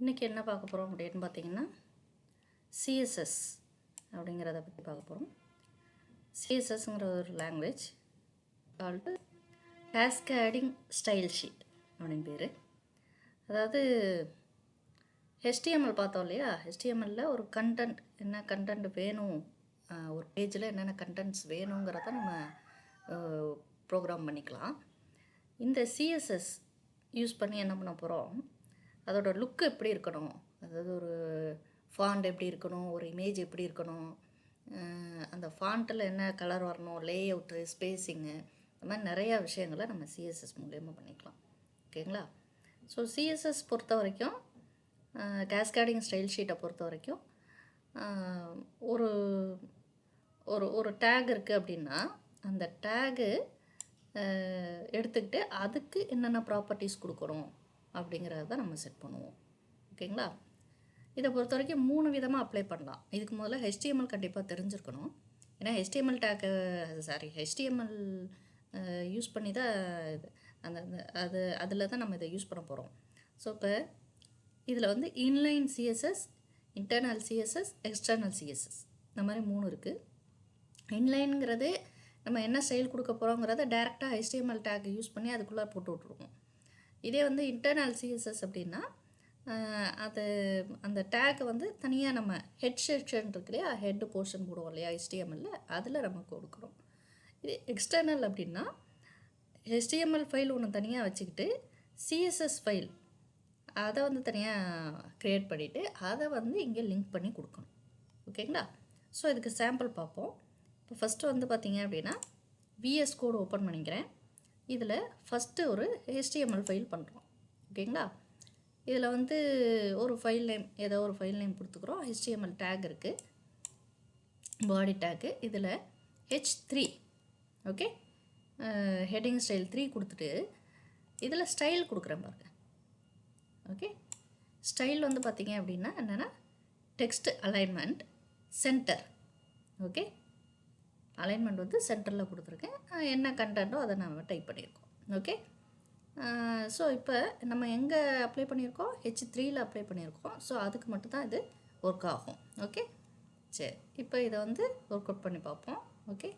இன்றைக்கி என்ன பார்க்க போகிறோம் அப்படின்னு பார்த்தீங்கன்னா சிஎஸ்எஸ் அப்படிங்கிறத பற்றி பார்க்க போகிறோம். சிஎஸ்எஸ்ங்கிற ஒரு language called cascading style sheet அப்படின்னு பேர். அதாவது HTML பார்த்தோம் இல்லையா, HTMLல ஒரு கண்டென்ட் என்ன கண்டென்ட் வேணும், ஒரு பேஜில் என்னென்ன கண்டென்ட்ஸ் வேணுங்கிறத நம்ம ப்ரோக்ராம் பண்ணிக்கலாம். இந்த சிஎஸ்எஸ் யூஸ் பண்ணி என்ன பண்ண போகிறோம், அதோட லுக்கு எப்படி இருக்கணும், அதாவது ஒரு ஃபாண்ட் எப்படி இருக்கணும், ஒரு இமேஜ் எப்படி இருக்கணும், அந்த ஃபாண்ட்டில் என்ன கலர் வரணும், லே அவுட்டு, ஸ்பேஸிங்கு, இந்த மாதிரி நிறையா விஷயங்களை நம்ம சிஎஸ்எஸ் மூலயமா பண்ணிக்கலாம். ஓகேங்களா? ஸோ சிஎஸ்எஸ் பொறுத்த வரைக்கும், கேஸ்கேடிங் ஸ்டைல் ஷீட்டை பொறுத்த வரைக்கும் ஒரு ஒரு ஒரு டேக் இருக்குது அப்படின்னா அந்த டேகு எடுத்துக்கிட்டு அதுக்கு என்னென்ன ப்ராப்பர்ட்டிஸ் கொடுக்கணும் அப்படிங்கிறத தான் நம்ம செட் பண்ணுவோம். ஓகேங்களா? இதை பொறுத்த வரைக்கும் 3 விதமாக அப்ளை பண்ணலாம். இதுக்கு முதல்ல HTML கண்டிப்பாக தெரிஞ்சிருக்கணும். ஏன்னா HTML யூஸ் பண்ணி தான் அதில் தான் நம்ம இதை யூஸ் பண்ண போகிறோம். ஸோ இப்போ இதில் வந்து inline CSS, internal CSS, external CSS, இந்த மாதிரி 3 இருக்குது. இன்லைனுங்கிறது நம்ம என்ன ஸ்டைல் கொடுக்க போகிறோங்கிறத டேரெக்டாக HTML டேக் யூஸ் பண்ணி அதுக்குள்ளே போட்டு விட்ருவோம். இதே வந்து இன்டர்னல் சிஎஸ்எஸ் அப்படின்னா அது அந்த டேக்கை வந்து தனியாக நம்ம ஹெட் செக்ஷன் இருக்கு இல்லையா, ஹெட் போர்ஷன் போடுவோம் இல்லையா HTMLல, அதில் நம்ம கொடுக்குறோம். இது எக்ஸ்டர்னல் அப்படின்னா HTML ஃபைல் ஒன்று தனியாக வச்சுக்கிட்டு சிஎஸ்எஸ் ஃபைல் அதை வந்து தனியாக க்ரியேட் பண்ணிவிட்டு அதை வந்து இங்கே லிங்க் பண்ணி கொடுக்கணும். ஓகேங்களா? ஸோ இதுக்கு சாம்பிள் பார்ப்போம். இப்போ ஃபஸ்ட்டு வந்து பார்த்திங்க அப்படின்னா VS கோடு ஓப்பன் பண்ணிக்கிறேன். இதில் ஃபஸ்ட்டு ஒரு HTML ஃபைல் பண்ணுறோம். ஓகேங்களா? இதில் வந்து ஒரு ஃபைல் நேம், ஏதோ ஒரு ஃபைல் நேம் கொடுத்துக்குறோம். HTML டேக் இருக்குது, பாடி டேக்கு. இதில் H3, ஓகே, ஹெட்டிங் ஸ்டைல் 3 கொடுத்துட்டு இதில் ஸ்டைல் கொடுக்குறேன் பாருங்க. ஓகே, ஸ்டைல் வந்து பார்த்திங்க அப்படின்னா என்னென்னா text alignment centre. Okay, alignment வந்து சென்டரில் கொடுத்துருக்கேன். என்ன கண்டென்ட்டோ அதை நம்ம டைப் பண்ணியிருக்கோம். ஓகே, ஸோ இப்போ நம்ம எங்கே அப்ளை பண்ணியிருக்கோம், H3யில் அப்ளை பண்ணியிருக்கோம். ஸோ அதுக்கு மட்டும்தான் இது ஒர்க் ஆகும். ஓகே, சரி, இப்போ இதை வந்து ஒர்க் அவுட் பண்ணி பார்ப்போம். ஓகே.